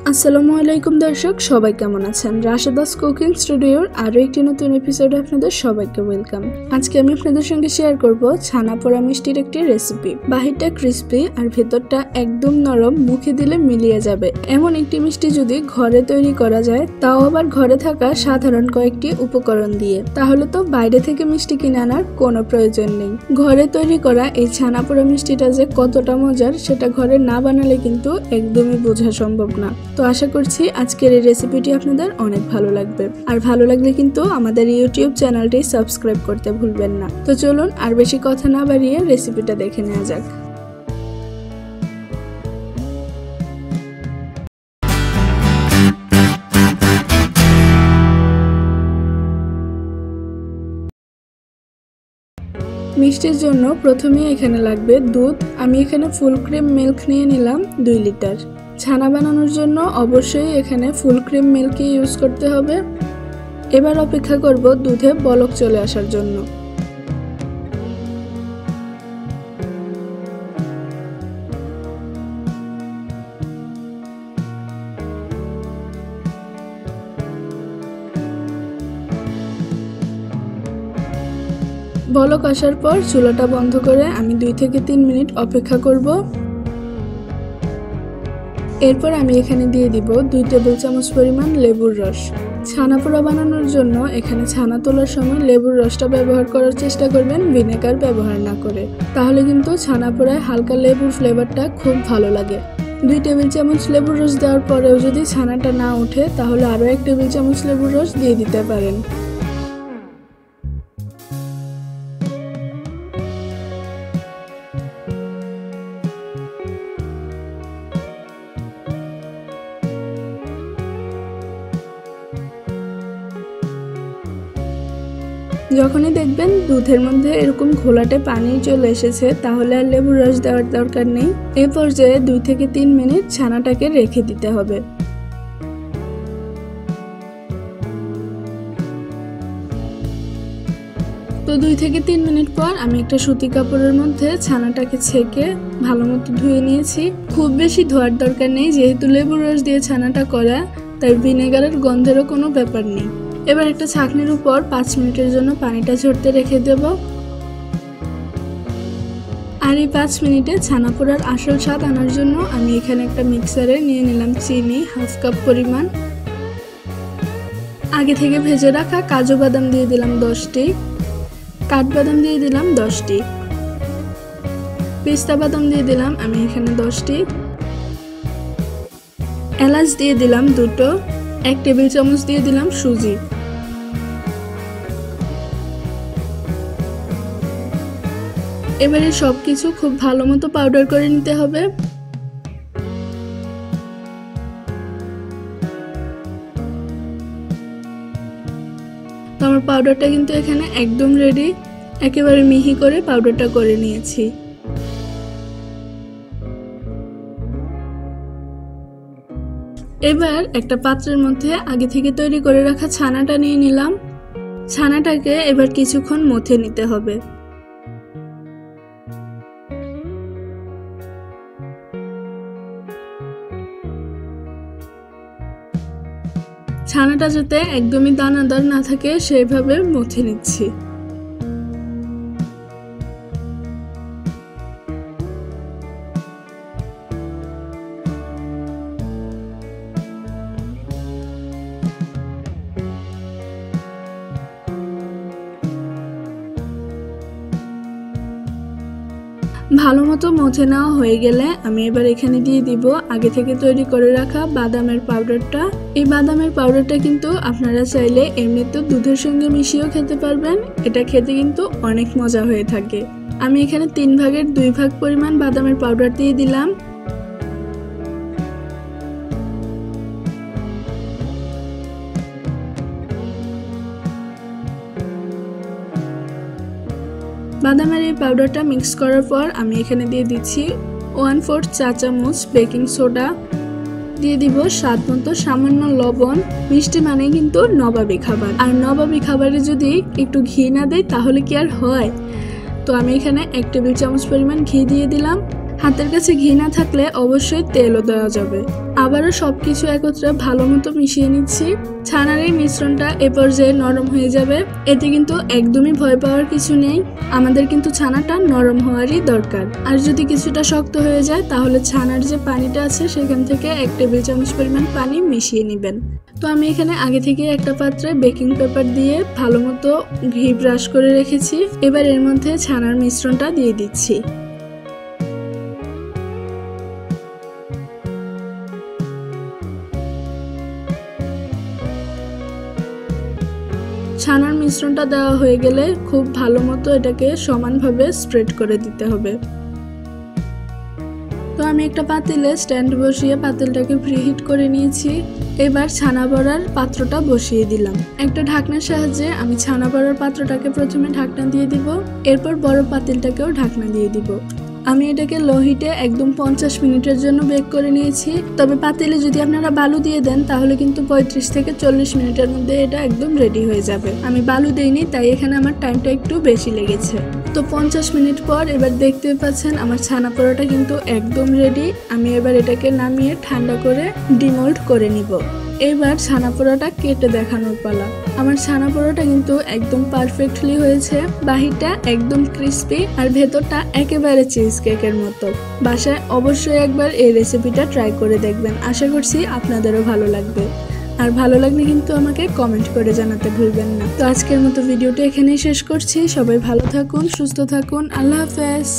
আসসালামু আলাইকুম দর্শক, সবাই কেমন আছেন? রাশেদাস কুকিং স্টুডিওর আরও একটি নতুন এপিসোডে আপনাদের সবাইকে ওয়েলকাম। আজকে আমি আপনাদের সঙ্গে শেয়ার করব ছানা পোড়া মিষ্টির একটি রেসিপি। বাহিরটা ক্রিস্পি আর ভেতরটা একদম নরম, মুখে দিলে মিলিয়ে যাবে এমন একটি মিষ্টি যদি ঘরে তৈরি করা যায়, তাও আবার ঘরে থাকা সাধারণ কয়েকটি উপকরণ দিয়ে, তাহলে তো বাইরে থেকে মিষ্টি কিনে আনার কোনো প্রয়োজন নেই। ঘরে তৈরি করা এই ছানা পোড়া মিষ্টিটা যে কতটা মজার, সেটা ঘরে না বানালে কিন্তু একদমই বোঝা সম্ভব না। তো আশা করছি আজকের এই রেসিপিটি আপনাদের অনেক ভালো লাগবে, আর ভালো লাগলে কিন্তু আমাদের ইউটিউব চ্যানেলটি সাবস্ক্রাইব করতে ভুলবেন না। তো চলুন আর বেশি কথা না বাড়িয়ে রেসিপিটা দেখে নেওয়া যাক। মিষ্টির জন্য প্রথমেই এখানে লাগবে দুধ। আমি এখানে ফুল ক্রিম মিল্ক নিয়ে নিলাম 2 লিটার। ছানা বানানোর জন্য অবশ্যই এখানে ফুল ক্রিম মিল্কই ইউজ করতে হবে। এবার অপেক্ষা করব দুধে বলক চলে আসার জন্য। বলক আসার পর চুলাটা বন্ধ করে আমি 2 থেকে 3 মিনিট অপেক্ষা করব। এরপর আমি এখানে দিয়ে দিব 2 টেবিল চামচ পরিমাণ লেবুর রস। ছানা পোড়া বানানোর জন্য এখানে ছানা তোলার সময় লেবুর রসটা ব্যবহার করার চেষ্টা করবেন, ভিনেগার ব্যবহার না করে, তাহলে কিন্তু ছানা পোড়ায় হালকা লেবুর ফ্লেভারটা খুব ভালো লাগে। 2 টেবিল চামচ লেবুর রস দেওয়ার পরেও যদি ছানাটা না ওঠে, তাহলে আরও 1 টেবিল চামচ লেবুর রস দিয়ে দিতে পারেন। যখনই দেখবেন দুধের মধ্যে এরকম ঘোলাটে পানি চলে এসেছে, তাহলে আর লেবুর রস দেওয়ার দরকার নেই। এই পর্যায়ে 2 থেকে 3 মিনিট ছানাটাকে রেখে দিতে হবে। তো 2 থেকে 3 মিনিট পর আমি একটা সুতি কাপড়ের মধ্যে ছানাটাকে ছেঁকে ভালো মতো ধুয়ে নিয়েছি। খুব বেশি ধোয়ার দরকার নেই, যেহেতু লেবুর রস দিয়ে ছানাটা করা, তাই ভিনেগারের গন্ধেরও কোনো ব্যাপার নেই। এবার একটা ছাঁকনির উপর 5 মিনিটের জন্য পানিটা ঝরতে রেখে দেব। আর এই 5 মিনিটে ছানা পোড়ার আসল স্বাদ আনার জন্য আমি এখানে একটা মিক্সারে নিয়ে নিলাম চিনি 1/2 কাপ পরিমাণ। আগে থেকে ভেজে রাখা কাজু বাদাম দিয়ে দিলাম 10টি, কাঠবাদাম দিয়ে দিলাম 10টি, পেস্তা বাদাম দিয়ে দিলাম আমি এখানে 10টি, এলাচ দিয়ে দিলাম 2টো, 1 টেবিল চামচ দিয়ে দিলাম সুজি। এবারে সবকিছু খুব ভালো মতো পাউডার করে নিতে হবে। তো আমার পাউডারটা কিন্তু এখানে একদম রেডি, একেবারে মিহি করে পাউডারটা করে নিয়েছি। এবার একটা পাত্রের মধ্যে আগে থেকে তৈরি করে রাখা ছানাটা নিয়ে নিলাম। ছানাটাকে এবার কিছুক্ষণ মথে নিতে হবে। ছানাটা যাতে একদমই দানাদার না থাকে সেইভাবে মথে নিচ্ছি। ভালো মতো মথে নেওয়া হয়ে গেলে আমি এবার এখানে দিয়ে দিব আগে থেকে তৈরি করে রাখা বাদামের পাউডারটা। এই বাদামের পাউডারটা কিন্তু আপনারা চাইলে এমনিতে দুধের সঙ্গে মিশিয়েও খেতে পারবেন। এটা খেতে কিন্তু অনেক মজা হয়ে থাকে। আমি এখানে 3 ভাগের 2 ভাগ পরিমাণ বাদামের পাউডার দিয়ে দিলাম। বাদামের এই পাউডারটা মিক্স করার পর আমি এখানে দিয়ে দিচ্ছি 1/4 চা চামচ বেকিং সোডা, দিয়ে দিব স্বাদ মতো সামান্য লবণ। মিষ্টি মানে কিন্তু নবাবী খাবার, আর নবাবী খাবারে যদি একটু ঘি না দেয় তাহলে কি আর হয়। তো আমি এখানে 1 টেবিল চামচ পরিমাণ ঘি দিয়ে দিলাম। হাতের কাছে ঘি না থাকলে অবশ্যই তেলও দেওয়া যাবে। আবারও সবকিছু একত্রে ভালো মতো মিশিয়ে নিচ্ছি। ছানার এই মিশ্রণটা এ পর্যায়ে নরম হয়ে যাবে। এতে কিন্তু একদমই ভয় পাওয়ার কিছু নেই, আমাদের কিন্তু ছানাটা নরম হওয়ারই দরকার। আর যদি কিছুটা শক্ত হয়ে যায় তাহলে ছানার যে পানিটা আছে সেখান থেকে 1 টেবিল চামচ পরিমাণ পানি মিশিয়ে নেবেন। তো আমি এখানে আগে থেকে একটা পাত্রে বেকিং পেপার দিয়ে ভালো মতো ঘি ব্রাশ করে রেখেছি। এবার এর মধ্যে ছানার মিশ্রণটা দিয়ে দিচ্ছি। ছানার মিশ্রণটা দেওয়া হয়ে গেলে খুব ভালো মতো এটাকে সমানভাবে স্প্রেড করে দিতে হবে। তো আমি একটা পাতিলে স্ট্যান্ড বসিয়ে পাতিলটাকে প্রিহিট করে নিয়েছি। এবার ছানা বড়ার পাত্রটা বসিয়ে দিলাম। একটা ঢাকনার সাহায্যে আমি ছানা বড়ার পাত্রটাকে প্রথমে ঢাকনা দিয়ে দিব, এরপর বড় পাতিলটাকেও ঢাকনা দিয়ে দিব। আমি এটাকে লো হিটে একদম 50 মিনিটের জন্য বেক করে নিয়েছি। তবে পাতিলে যদি আপনারা বালু দিয়ে দেন তাহলে কিন্তু 35 থেকে 40 মিনিটের মধ্যে এটা একদম রেডি হয়ে যাবে। আমি বালু দেইনি, তাই এখানে আমার টাইমটা একটু বেশি লেগেছে। তো 50 মিনিট পর এবার দেখতে পাচ্ছেন আমার ছানা পোড়াটা কিন্তু একদম রেডি। আমি এবার এটাকে নামিয়ে ঠান্ডা করে ডিমোল্ড করে নিব। এবার ছানা পোড়াটা কেটে দেখানোর পালা। আমার ছানা পোড়াটা কিন্তু একদম পারফেক্টলি হয়েছে। বাহিরটা একদম ক্রিস্পি আর ভেতরটা একেবারে চিজ কেকের মতো। বাসায় অবশ্যই একবার এই রেসিপিটা ট্রাই করে দেখবেন। আশা করছি আপনাদেরও ভালো লাগবে। আর ভালো লাগলে কিন্তু আমাকে কমেন্ট করে জানাতে ভুলবেন না। তো আজকের মতো ভিডিওটা এখানেই শেষ করছি। সবাই ভালো থাকুন, সুস্থ থাকুন। আল্লাহ হাফেজ।